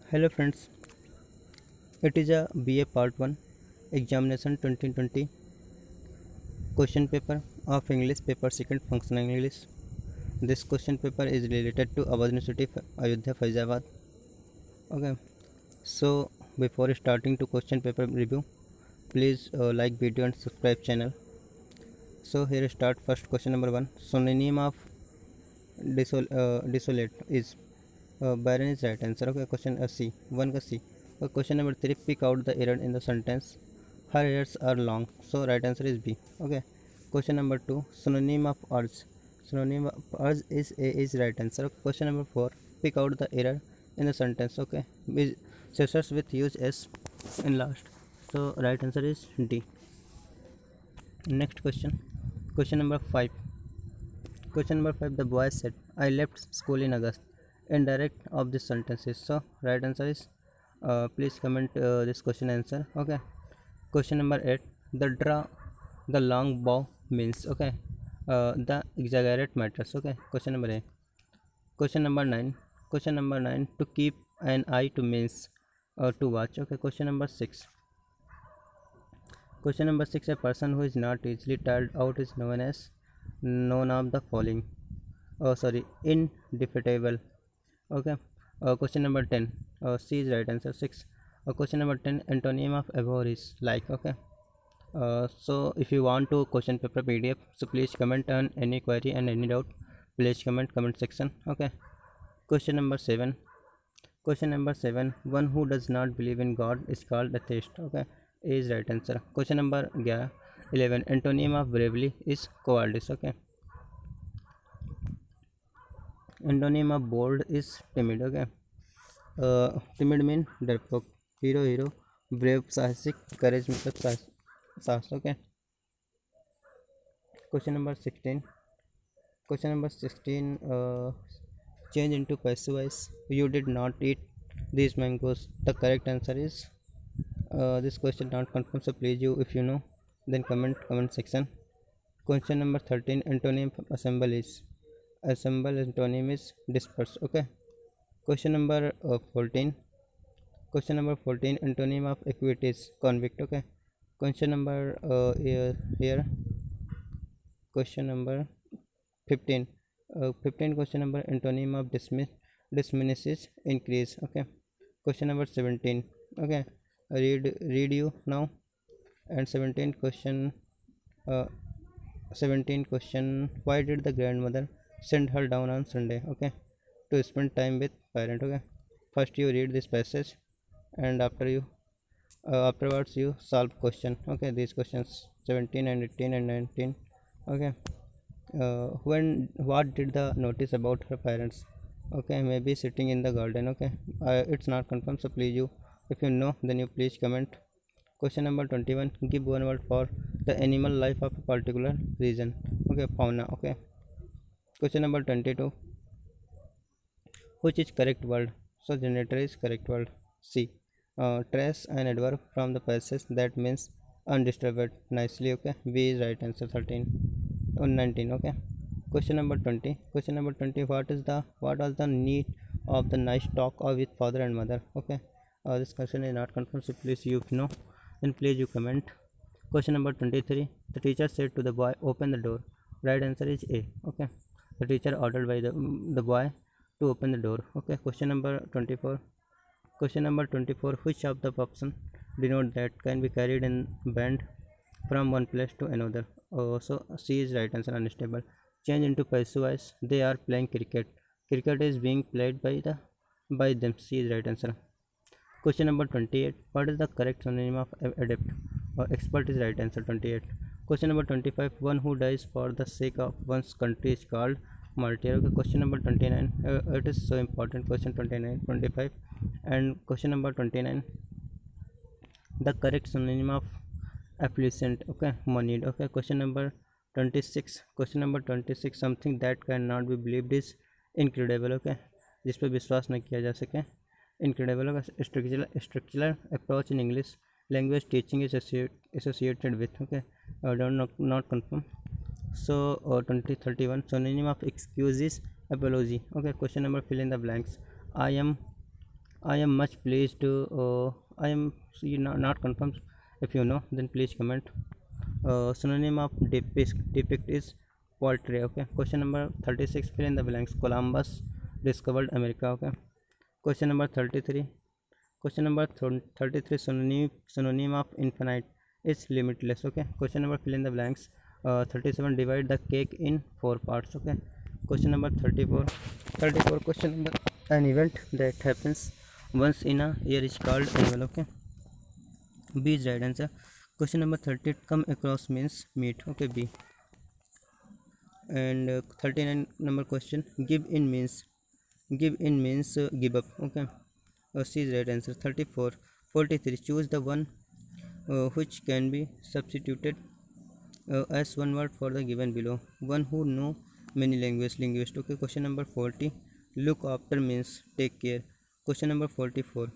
Hello friends, it is a BA Part 1 examination 2020 question paper of English paper second functional English. This question paper is related to Awadh University Ayodhya Faizabad. Okay, so before starting to question paper review, please like video and subscribe channel. So here start first question number 1. Synonym of desolate is barren is right answer. Okay, question C. 1 का C. Question number 3. Pick out the error in the sentence. Her errors are long, so right answer is B. Okay. Question number 2. Synonym of urge. Synonym of urge is A is right answer. Okay. Question number 4. Pick out the error in the sentence. Okay. Success with use S in last. So right answer is D. Next question. Question number 5. Question number 5. The boy said, I left school in August. Indirect of this sentences. So right answer is please comment this question answer. Okay. Question number 8. The long bow means. Okay. The exaggerate matters. Okay. Question number 8. Question number 9. Question number 9. To keep an eye to means to watch. Okay. Question number 6. Question number 6. A person who is not easily tired out is known of the following. Oh sorry, indefeatable. Okay. Question number 10. C is right answer. 6. Question number 10. Antonym of abhor is like. Okay. So if you want to question paper PDF, so please comment on any query and any doubt. Please comment section. Okay. Question number 7. Question number 7. One who does not believe in God is called atheist. Okay. A is right answer. Question number 11. Antonym of bravely is cowardice. Okay. Antonym of bold is timid. Okay. Timid mean डरपोक. Hero brave साहसिक. Courage मतलब साहस. Okay. Question number 16. Question number 16. Change into passive voice. You did not eat these mangoes. The correct answer is this question not confirmed. So please you if you know then comment section. Question number 13. Antonym of assemble is. Assemble antonym is disperse. Okay. Question number 14. Question number 14. Antonym of acquit is convict. Okay. Question number here. Question number 15. 15 question number antonym of dismiss is increase. Okay. Question number 17. Okay. Read you now. And 17 question. 17 question. Why did the grandmother send her down on Sunday? Okay. To spend time with parent. Okay. First you read this passage and afterwards you solve question. Okay. These questions 17 and 18 and 19. Okay. What did the notice about her parents? Okay. Maybe sitting in the garden. Okay. It's not confirmed, so please you if you know then you please comment. Question number 21. Give one word for the animal life of a particular region. Okay. Fauna. Okay. Question number 22. Which is correct word? So generator is correct word. C. Trace an adverb from the passage that means undisturbed nicely. Okay. B is right answer. 13 or 19. Okay. Question number 20. Question number 20. What was the need of the nice talk with father and mother? Okay. This question is not confirmed, so please you know then please you comment. Question number 23. The teacher said to the boy, open the door. Right answer is A. Okay. The teacher ordered by the boy to open the door. Okay. Question number 24. Question number 24. Which of the option denote that can be carried in band from one place to another? So C is right answer. Unstable. Change into passive voice. They are playing cricket. Cricket is being played by them. C is right answer. Question number 28. What is the correct synonym of adept? Expert is right answer. 28. Question number 25. One who dies for the sake of one's country is called martyr. Okay. Question number 29. It is so important. Question 29, 25, and question number 29. The correct synonym of affluent. Okay. Moneyed. Okay. Question number 26. Question number 26. Something that cannot be believed is incredible. Okay. जिस पर विश्वास न किया जा सके incredible. Structural approach in English language teaching is associated with. Okay. Not confirm. So 2031. Synonym of excuse is apology. Okay. Question number fill in the blanks. I am I am much pleased. I am not confirmed. If you know, then please comment. Synonym of depict is poetry. Okay. Question number 36. Fill in the blanks. Columbus discovered America. Okay. Question number 33. Question number 33. Synonym of infinite is limitless. Okay. Question number fill in the blanks. 37. Divide the cake in 4 parts. Okay. Question number 34. 34. Question number, an event that happens once in a year is called annual. Okay. B is right answer. Question number 30. Come across means meet. Okay. B. And 39 number question. Give in means give up. Okay. C is right answer. 34. 43. Choose the one which can be substituted as one word for the given below. One who know many languages. Linguist. Okay. Question number 40. Look after means take care. Question number 44.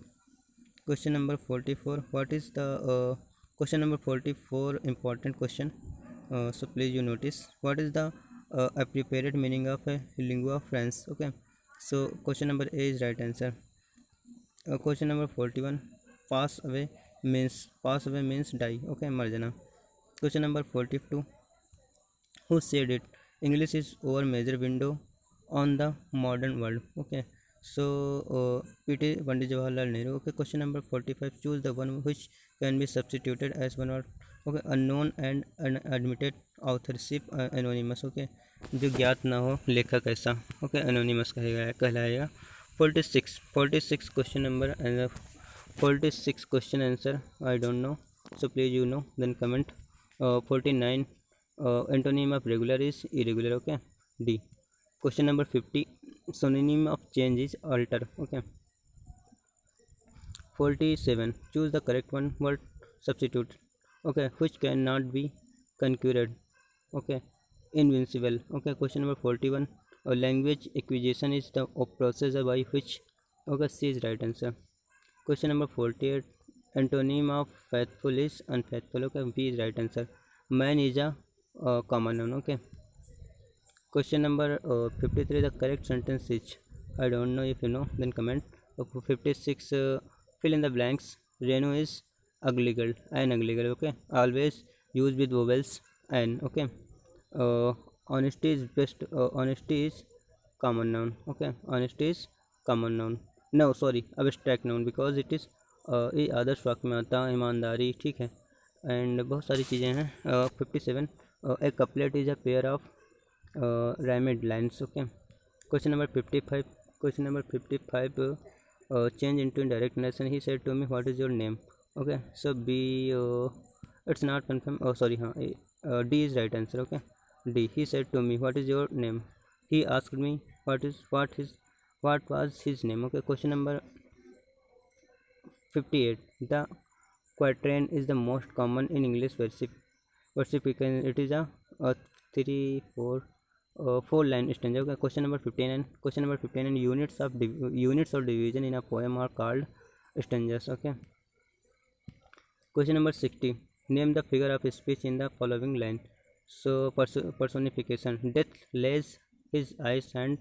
Question number 44. What is the question number 44 important question. So please you notice what is the appropriate meaning of a lingua franca. Okay. So question number A is right answer. Question number 41. Pass away means die. Okay. Marjana. Question number 42. Who said it? English is our major window on the modern world. Okay. So P.T. Pandit Jawaharlal Nehru. Okay. Question number 45. Choose the one which can be substituted as one word. Okay. Unknown and unadmitted authorship anonymous. Okay. जो ज्ञात ना हो लेखक ऐसा. Okay. Anonymous कहलाएगा. 46 question number and 46 question answer I don't know, so please you know then comment. 49 antonym of regular is irregular. Okay. D. Question number 50. Synonym of change is alter. Okay. 47. Choose the correct one word substitute. Okay. Which cannot be conquered. Okay. Invincible. Okay. Question number 41. Language acquisition is the process by which. Okay. C is right answer. Question number 48. Antonym of faithful is unfaithful. Okay. B is right answer. Man is a common noun. Okay. Question number 53. The correct sentence is, I don't know, if you know then comment. 56. Fill in the blanks. Renu is ugly girl. An ugly girl. Okay. Always use with vowels and. Okay. Honesty is best. Honesty is common noun. Okay. Honesty is common noun. No, sorry, abstract noun because it is ये आदर्श वाक्य में आता है. ईमानदारी. ठीक है. And बहुत सारी चीज़ें हैं. 57. A couplet is a pair of rhymed lines. Okay. Question number 55. Question number 55. Change into indirect narration. He said to me, what is your name? Okay. So B. It's not confirmed. Oh sorry. D is right answer. Okay. D. He said to me, what is your name? He asked me what was his name. Okay. Question number 58. The quatrain is the most common in English versification. It is a 4-line stanza. Okay. Question number 59. Question number 59. Units of division in a poem are called stanzas. Okay. Question number 60. Name the figure of speech in the following line. So personification. Death lays his eyes and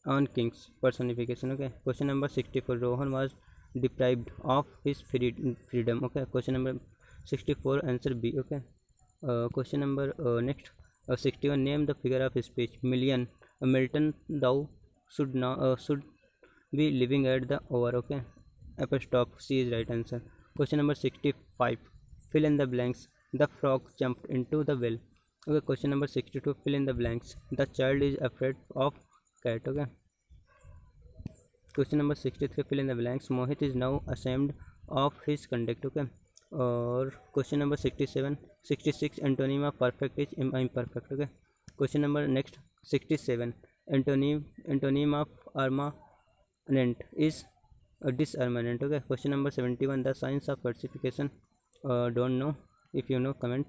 on kings. Personification. Okay. Question number 64. Rohan was deprived of his freedom. Okay. Question number 64. Answer B. Okay. Question number next. 61. Name the figure of speech. Million. Milton. Thou should be living at the over. Okay. Apostrophe. C is right answer. Question number 65. Fill in the blanks. The frog jumped into the well. Okay. Question number 62. Fill in the blanks. The child is afraid of cat. Okay. Question number 63. Fill in the blanks. Mohit is now ashamed of his conduct. Okay. Or question number 67. 66. Antonym of perfect is imperfect. Okay. Question number next. 67. Antonym of armament is disarmament. Okay. Question number 71. The science of versification. Don't know. If you know, comment.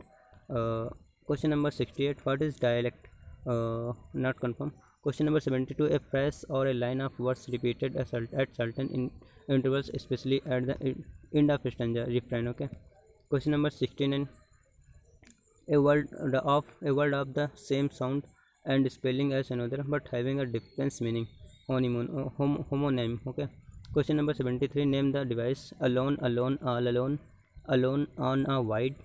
Question number 68. What is dialect? Not confirm. Question number 72. A phrase or a line of words repeated at certain intervals, especially at the end of stanza. Refrain. Okay. Question number 69. A word of the same sound and spelling as another, but having a different meaning. Homonym. Okay. Question number 73. Name the device. Alone, alone, all alone, alone on a wide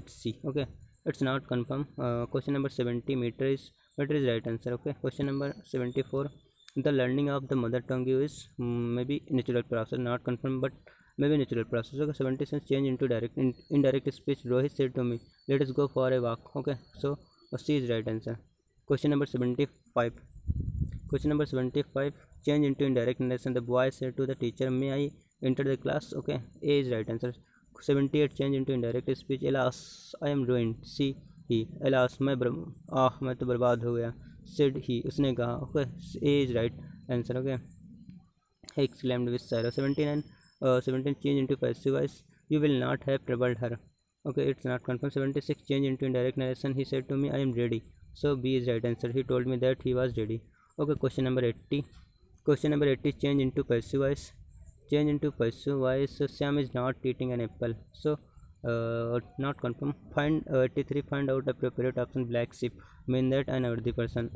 sea. Okay, it's not confirmed. Question number 70. Meter is right answer. Okay. Question number 74. The learning of the mother tongue is maybe natural process, not confirmed, but maybe natural process. Okay. 76. Change into indirect speech. Rohit said to me, "Let us go for a walk." Okay. So C is right answer. Question number 75. Question number 75. Change into indirect narration. The boy said to the teacher, "May I enter the class?" Okay. A is right answer. 78. Change into indirect speech. Alas, I am ruined. C. He. Alas, मैं तो बर्बाद हो गया. Said he. उसने कहा. Okay. A is right answer. Okay. He exclaimed with sorrow. 79. 17. Change into passive voice. You will not have troubled her. Okay, it's not confirmed. 76. Change into indirect narration. He said to me, "I am ready." So B is right answer. He told me that he was ready. Okay, question number 80. Question number 80. Change into passive voice. Change into passive voice. Sam is not eating an apple. So not confirmed. Find 83. Find out appropriate option. Black sheep mean that unworthy person.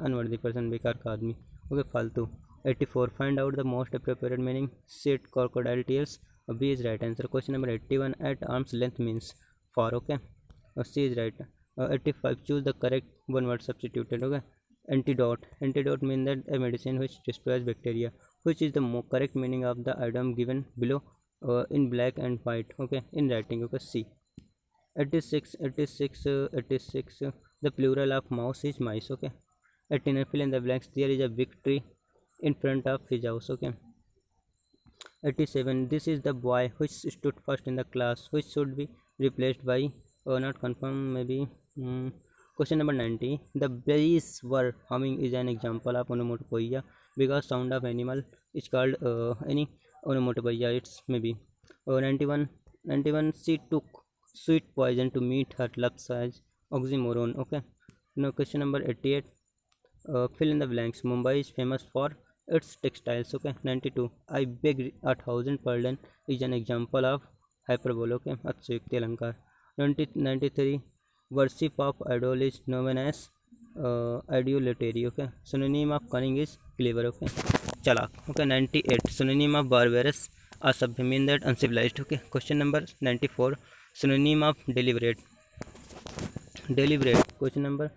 बेकार का आदमी. Okay, फालतू. 84. Find out the most appropriate meaning. Shit, crocodile tears. B is right answer. Question number 81. At arm's length means far. Okay. C is right. 85. Choose the correct one word substituted. Okay. Antidote. Antidote means that a medicine which destroys bacteria. Which is the correct meaning of the item given below in black and white. Okay. In writing. Okay. C. 86. 86. 86. The plural of mouse is mice. Okay. 89. Fill in the blanks. There is a big tree in front of his house. Okay. 87. This is the boy which stood first in the class, which should be replaced by not confirmed, maybe. Question number 90. The bees were humming is an example of onomatopoeia because sound of animal is called any onomatopoeia. It's maybe 91. 91. She took sweet poison to meet her love size oxymoron. Okay. Now question number 88. Fill in the blanks. Mumbai is famous for its textiles. Okay. 92. I beg 1,000 pardon is an example of hyperbole. Okay. अतिशयोक्ति अलंकार. 93. Worship of idol is known as idolatry. Okay. Synonym of cunning is clever. Okay. Chalak. Okay. 98. Synonym of barbarous asabhya mean that uncivilized. Okay. Question number 94. Synonym of deliberate. Question number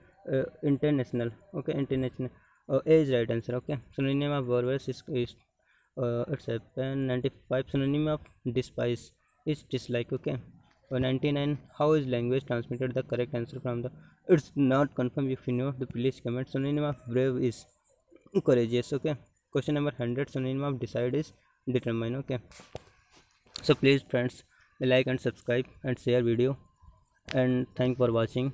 international. Okay. International. A is right answer. Okay. Synonym of barbarous is it's a 95. Synonym of despise is dislike. Okay. 99. How is language transmitted? The correct answer from the it's not confirmed. If you know, the please comment. Synonym of brave is courageous. Okay. Question number 100. Synonym of decide is determine. Okay. So please friends, like and subscribe and share video, and thank for watching.